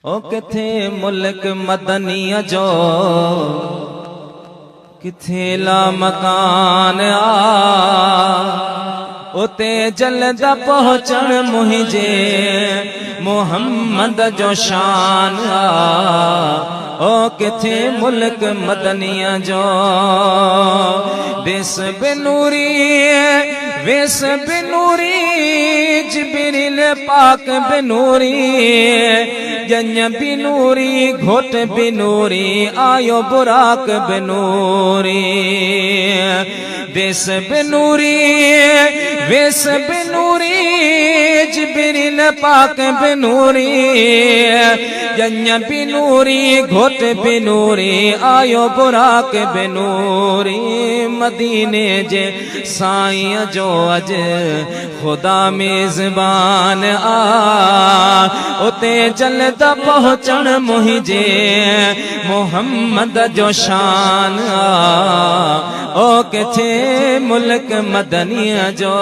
ओ किथे मुल्क मदनिया जो किथे ला मकान उते जल्दा पहुंचण मुझे मोहम्मद जो शान ओ किथे मुल्क मदनिया जो देस बिनूरी वेस बिनूरी जिब्रील पाक बिनूरी जन्य बिनूरी घोट बिनूरी आयो बुराक बिनूरी देस बिनूरी वेस बिनूरी जिब्रील पाक बिनूरी जन्य बिनूरी घोट बिनूरी आयो बुराक बिनूरी मदीने जे साईं जो अज खुदा मेज़बान उते जल्दा पहुंचण मुझे मोहम्मद जो शान ओ किथे मुल्क मदनिया जो।